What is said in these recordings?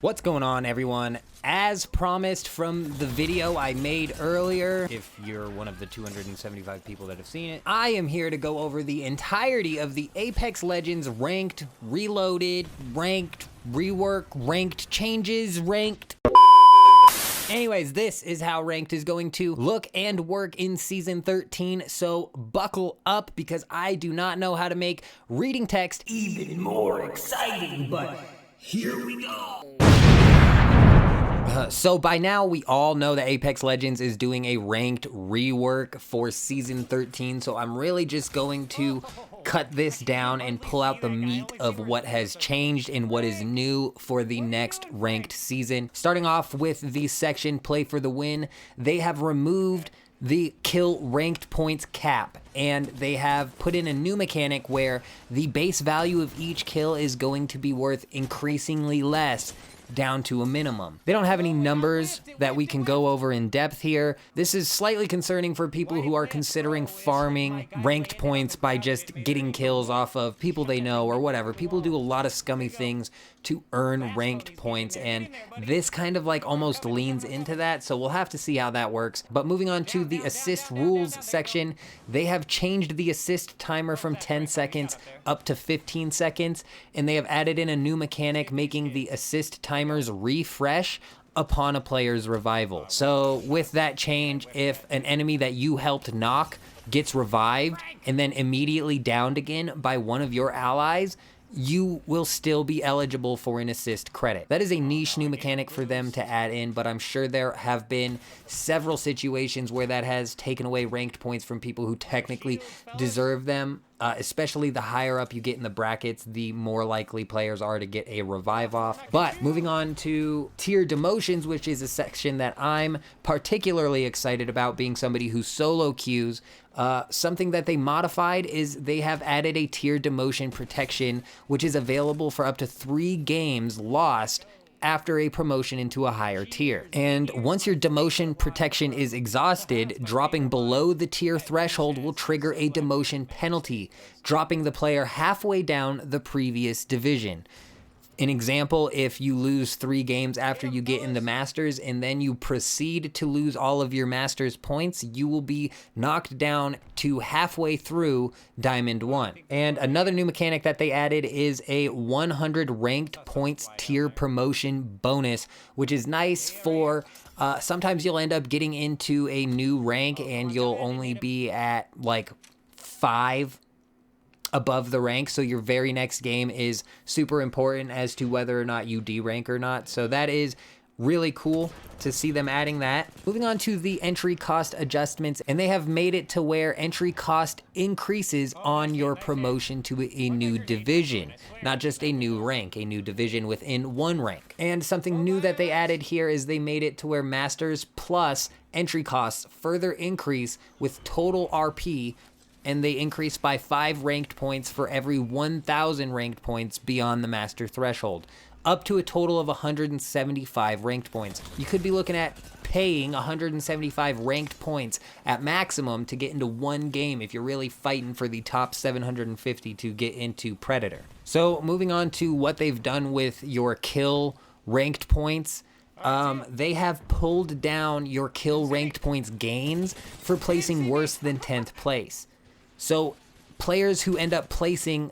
What's going on, everyone? As promised from the video I made earlier, if you're one of the 275 people that have seen it, I am here to go over the entirety of the Apex Legends ranked, reloaded, ranked, rework, ranked changes, ranked. Anyways, this is how ranked is going to look and work in season 13, so buckle up because I do not know how to make reading text even more exciting, but here we go. So by now, we all know that Apex Legends is doing a ranked rework for Season 13, so I'm really just going to cut this down and pull out the meat of what has changed and what is new for the next ranked season. Starting off with the section Play for the Win, they have removed the kill ranked points cap, and they have put in a new mechanic where the base value of each kill is going to be worth increasingly less down to a minimum. They don't have any numbers that we can go over in depth here. This is slightly concerning for people who are considering farming ranked points by just getting kills off of people they know or whatever. People do a lot of scummy things to earn ranked points, and this kind of like almost leans into that, so we'll have to see how that works. But moving on to the assist rules section, they have changed the assist timer from 10 seconds up to 15 seconds, and they have added in a new mechanic making the assist timers refresh upon a player's revival. So with that change, if an enemy that you helped knock gets revived and then immediately downed again by one of your allies, you will still be eligible for an assist credit. That is a niche new mechanic for them to add in, but I'm sure there have been several situations where that has taken away ranked points from people who technically deserve them. Especially the higher up you get in the brackets, the more likely players are to get a revive off. But moving on to tier demotions, which is a section that I'm particularly excited about, being somebody who solo queues. Something that they modified is they have added a tier demotion protection, which is available for up to 3 games lost after a promotion into a higher tier. And once your demotion protection is exhausted, dropping below the tier threshold will trigger a demotion penalty, dropping the player halfway down the previous division. An example, if you lose 3 games after you get into Masters and then you proceed to lose all of your Masters points, you will be knocked down to halfway through Diamond 1. And another new mechanic that they added is a 100 ranked points tier promotion bonus, which is nice for sometimes you'll end up getting into a new rank and you'll only be at like 5 above the rank, so your very next game is super important as to whether or not you D-rank or not. So that is really cool to see them adding that. Moving on to the entry cost adjustments, and they have made it to where entry cost increases on your promotion to a new division, not just a new rank, a new division within one rank. And something new that they added here is they made it to where Masters plus entry costs further increase with total RP, and they increase by 5 ranked points for every 1,000 ranked points beyond the master threshold, up to a total of 175 ranked points. You could be looking at paying 175 ranked points at maximum to get into one game if you're really fighting for the top 750 to get into Predator. So moving on to what they've done with your kill ranked points, they have pulled down your kill ranked points gains for placing worse than 10th place. So players who end up placing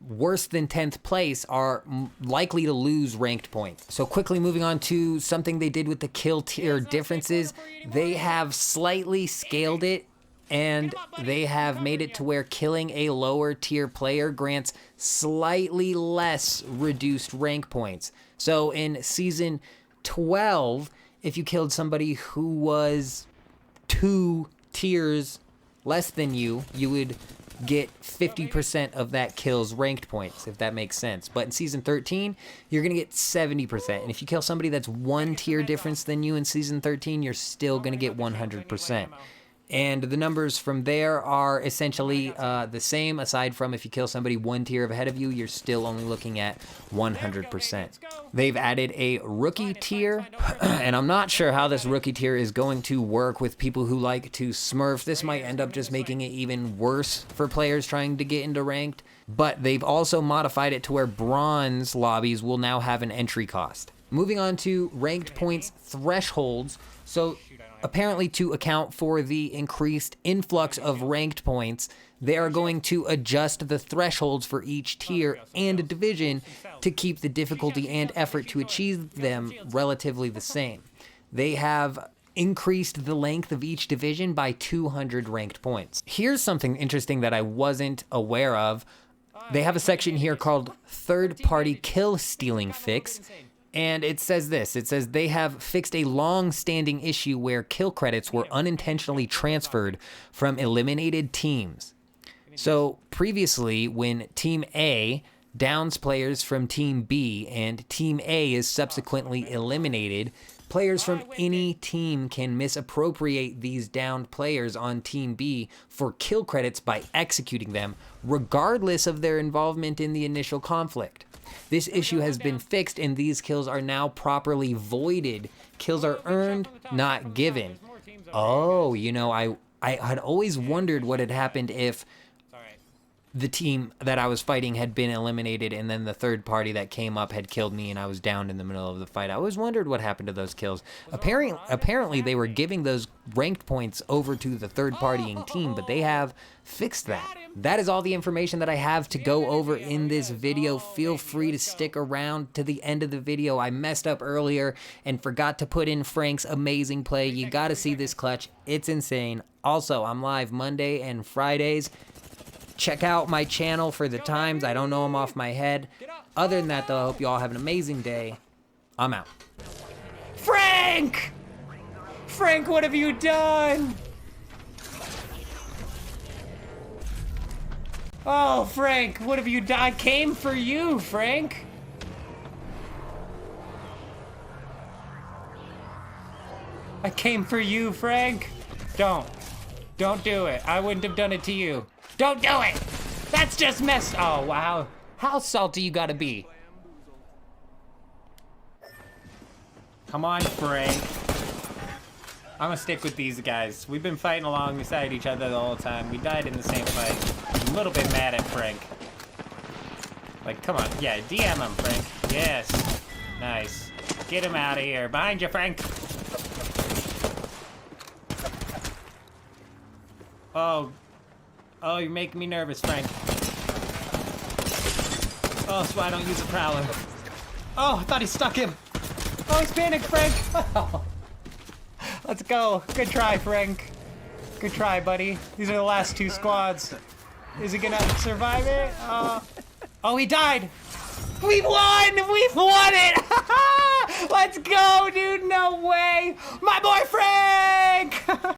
worse than 10th place are likely to lose ranked points. So quickly moving on to something they did with the kill tier differences, they have slightly scaled it, and they have made it to where killing a lower tier player grants slightly less reduced rank points. So in season 12, if you killed somebody who was 2 tiers less than you, you would get 50% of that kill's ranked points, if that makes sense. But in season 13, you're gonna get 70%. And if you kill somebody that's 1 tier difference than you in season 13, you're still gonna get 100%. And the numbers from there are essentially the same, aside from if you kill somebody 1 tier ahead of you, you're still only looking at 100%. They've added a rookie tier, and I'm not sure how this rookie tier is going to work with people who like to smurf. This might end up just making it even worse for players trying to get into ranked. But they've also modified it to where bronze lobbies will now have an entry cost. Moving on to ranked points thresholds. So apparently to account for the increased influx of ranked points, they are going to adjust the thresholds for each tier and division to keep the difficulty and effort to achieve them relatively the same. They have increased the length of each division by 200 ranked points. Here's something interesting that I wasn't aware of. They have a section here called third-party kill stealing fix. And it says this, it says they have fixed a long-standing issue where kill credits were unintentionally transferred from eliminated teams. So previously, when Team A downs players from Team B and Team A is subsequently eliminated, players from any team can misappropriate these downed players on Team B for kill credits by executing them, regardless of their involvement in the initial conflict. This issue has been fixed and these kills are now properly voided. Kills are earned, not given. Oh, you know, I had always wondered what had happened if the team that I was fighting had been eliminated and then the third party that came up had killed me and I was downed in the middle of the fight. I always wondered what happened to those kills. Apparently they were giving those ranked points over to the third partying team, but they have fixed that. That is all the information that I have to go over in this video. Feel free to stick around to the end of the video. I messed up earlier and forgot to put in Frank's amazing play. You gotta see this clutch. It's insane. Also, I'm live Monday and Fridays. Check out my channel for the times. I don't know them off my head. Other than that, though, I hope you all have an amazing day. I'm out. Frank! Frank, what have you done? Oh, Frank, what have you done? I came for you, Frank. I came for you, Frank. Don't do it. I wouldn't have done it to you. Don't do it! That's just messed. Oh, wow. How salty you gotta be. Come on, Frank. I'm gonna stick with these guys. We've been fighting alongside each other the whole time. We died in the same fight. I'm a little bit mad at Frank. Like, come on. Yeah, DM him, Frank. Yes. Nice. Get him out of here. Behind you, Frank. Oh, you're making me nervous, Frank. Oh, that's why I don't use a prowler. Oh, I thought he stuck him. Oh, he's panicked, Frank. Oh. Let's go. Good try, Frank. Good try, buddy. These are the last two squads. Is he gonna survive it? Oh, he died. We've won! We've won it! Let's go, dude. No way. My boy, Frank.